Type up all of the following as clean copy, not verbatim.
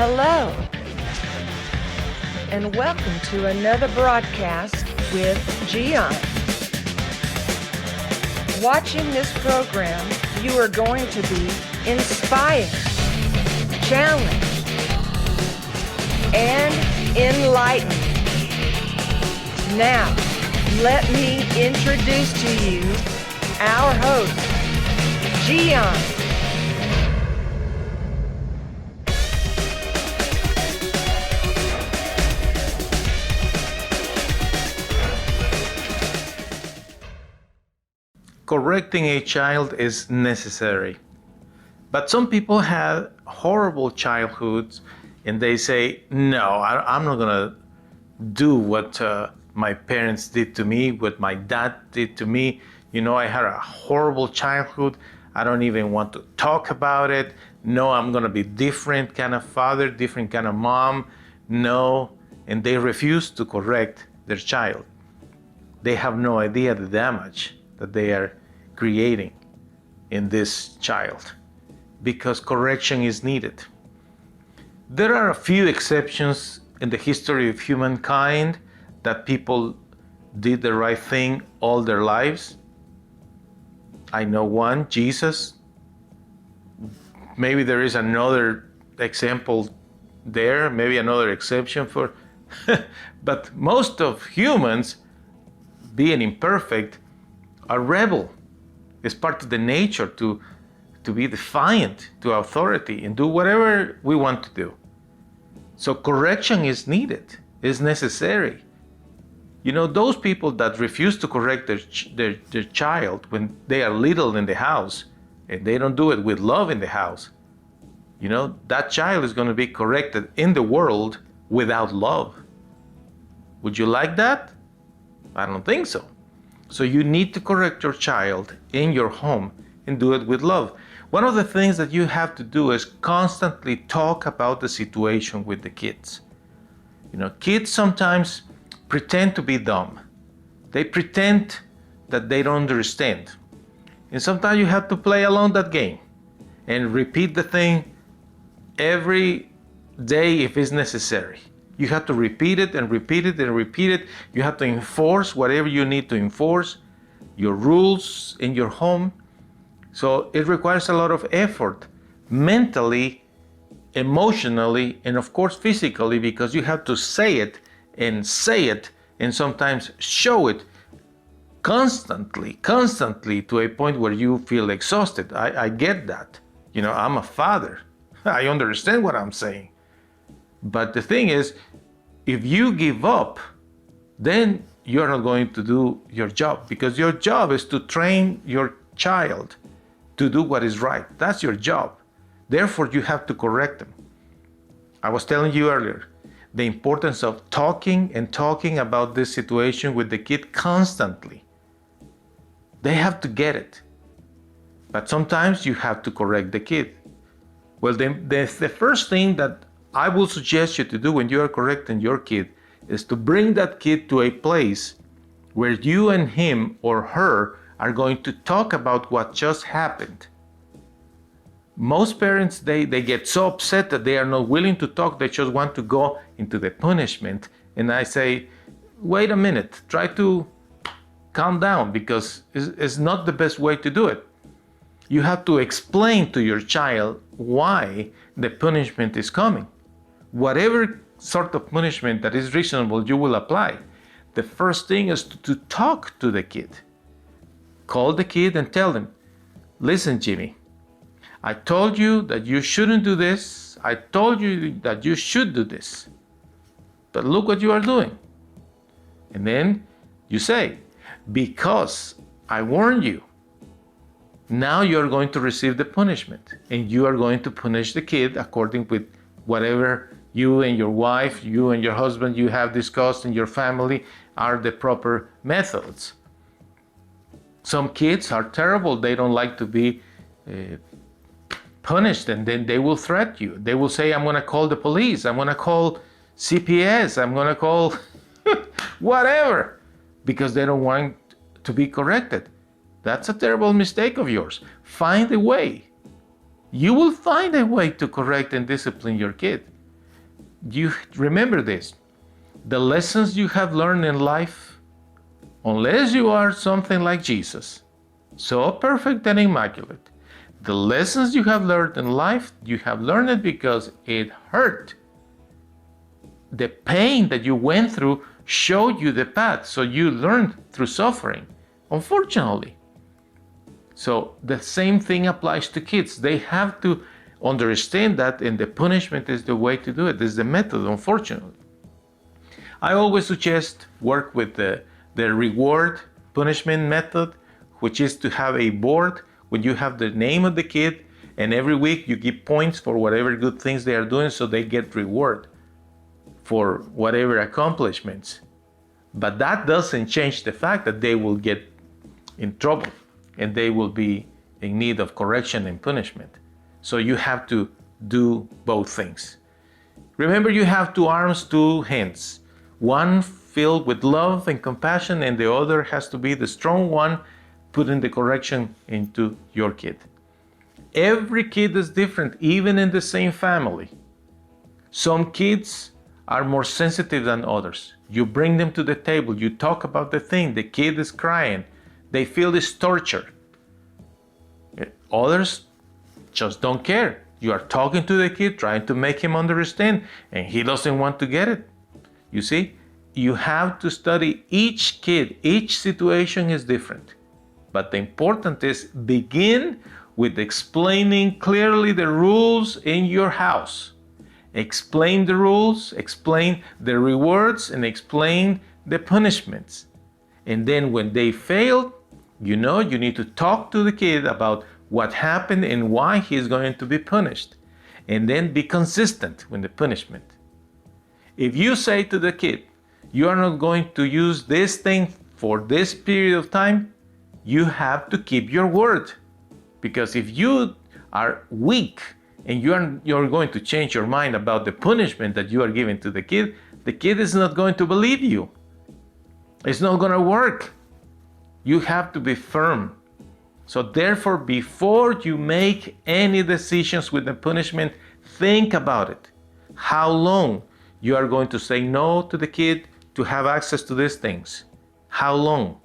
Hello, and welcome to another broadcast with Gian. Watching this program, you are going to be inspired, challenged, and enlightened. Now, let me introduce to you our host, Gian. Correcting a child is necessary. But some people had horrible childhoods and they say, no, I'm not gonna do what my parents did to me, what my dad did to me. You know, I had a horrible childhood. I don't even want to talk about it. No, I'm gonna be different kind of father, different kind of mom. No, and they refuse to correct their child. They have no idea the damage that they are creating in this child, because correction is needed. There are a few exceptions in the history of humankind that people did the right thing all their lives. I know one, Jesus. Maybe there is another example there, maybe another exception for, but most of humans, being imperfect, are rebel. It's part of the nature to be defiant to authority and do whatever we want to do. So correction is needed, is necessary. You know, those people that refuse to correct their child when they are little in the house, and they don't do it with love in the house, you know, that child is going to be corrected in the world without love. Would you like that? I don't think so. So you need to correct your child in your home and do it with love. One of the things that you have to do is constantly talk about the situation with the kids. You know, kids sometimes pretend to be dumb. They pretend that they don't understand. And sometimes you have to play along that game and repeat the thing every day if it's necessary. You have to repeat it and repeat it and repeat it. You have to enforce whatever you need to enforce, your rules in your home. So it requires a lot of effort, mentally, emotionally, and of course physically, because you have to say it and sometimes show it constantly to a point where you feel exhausted. I get that. You know, I'm a father. I understand what I'm saying. But the thing is, if you give up, then you're not going to do your job, because your job is to train your child to do what is right. That's your job. Therefore, you have to correct them. I was telling you earlier, the importance of talking about this situation with the kid constantly. They have to get it. But sometimes you have to correct the kid. Well, the first thing that I will suggest you to do when you are correcting your kid is to bring that kid to a place where you and him or her are going to talk about what just happened. Most parents, they get so upset that they are not willing to talk. They just want to go into the punishment. And I say, wait a minute, try to calm down, because it's not the best way to do it. You have to explain to your child why the punishment is coming. Whatever sort of punishment that is reasonable, you will apply. The first thing is to talk to the kid. Call the kid and tell them, listen, Jimmy, I told you that you shouldn't do this. I told you that you should do this. But look what you are doing. And then you say, because I warned you, now you are going to receive the punishment, and you are going to punish the kid according with whatever you and your wife, you and your husband, you have discussed in your family are the proper methods. Some kids are terrible. They don't like to be punished, and then they will threaten you. They will say, I'm going to call the police. I'm going to call CPS. I'm going to call whatever, because they don't want to be corrected. That's a terrible mistake of yours. Find a way. You will find a way to correct and discipline your kid. You remember this. The lessons you have learned in life, unless you are something like Jesus, so perfect and immaculate, the lessons you have learned in life, you have learned it because it hurt. The pain that you went through showed you the path, so you learned through suffering, unfortunately. So the same thing applies to kids. They have to understand that, and the punishment is the way to do it. This is the method, unfortunately. I always suggest work with the reward punishment method, which is to have a board when you have the name of the kid, and every week you give points for whatever good things they are doing, so they get reward for whatever accomplishments. But that doesn't change the fact that they will get in trouble and they will be in need of correction and punishment. So you have to do both things. Remember, you have two arms, two hands. One filled with love and compassion, and the other has to be the strong one, putting the correction into your kid. Every kid is different, even in the same family. Some kids are more sensitive than others. You bring them to the table, you talk about the thing, the kid is crying, they feel this torture. Others just don't care. You are talking to the kid, trying to make him understand, and he doesn't want to get it. You see, you have to study each kid. Each situation is different. But the important is begin with explaining clearly the rules in your house. Explain the rules, explain the rewards, and explain the punishments. And then when they fail, you need to talk to the kid about what happened and why he is going to be punished. And then be consistent with the punishment. If you say to the kid, you are not going to use this thing for this period of time, you have to keep your word. Because if you are weak and you're going to change your mind about the punishment that you are giving to the kid is not going to believe you. It's not going to work. You have to be firm. So therefore, before you make any decisions with the punishment, think about it. How long you are going to say no to the kid to have access to these things? How long?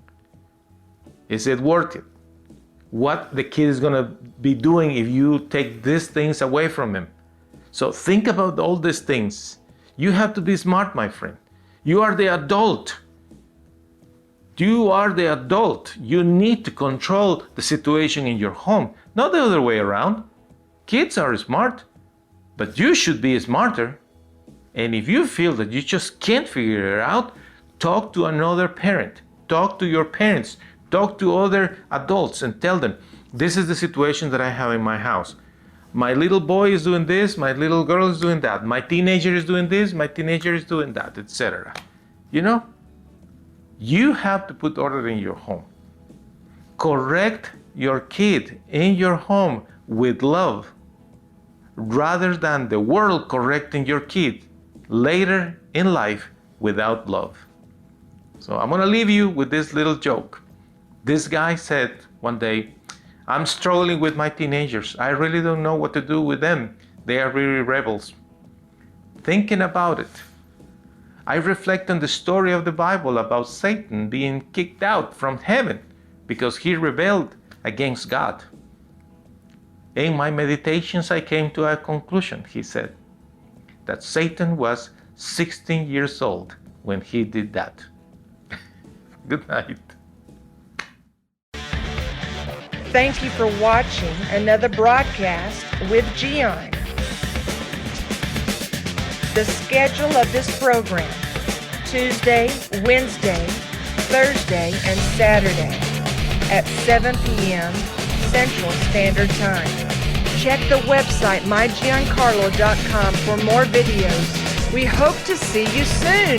Is it worth it? What the kid is going to be doing if you take these things away from him? So think about all these things. You have to be smart, my friend. You are the adult. You are the adult. You need to control the situation in your home, not the other way around. Kids are smart, but you should be smarter. And if you feel that you just can't figure it out, talk to another parent. Talk to your parents. Talk to other adults and tell them, this is the situation that I have in my house. My little boy is doing this, my little girl is doing that, my teenager is doing this, my teenager is doing that, etc. You have to put order in your home. Correct your kid in your home with love, rather than the world correcting your kid later in life without love. So I'm going to leave you with this little joke. This guy said one day, I'm struggling with my teenagers. I really don't know what to do with them. They are really rebels. Thinking about it, I reflect on the story of the Bible about Satan being kicked out from heaven because he rebelled against God. In my meditations, I came to a conclusion, he said, that Satan was 16 years old when he did that. Good night. Thank you for watching another broadcast with Gian. The schedule of this program: Tuesday, Wednesday, Thursday, and Saturday at 7 p.m. Central Standard Time. Check the website mygiancarlo.com for more videos. We hope to see you soon.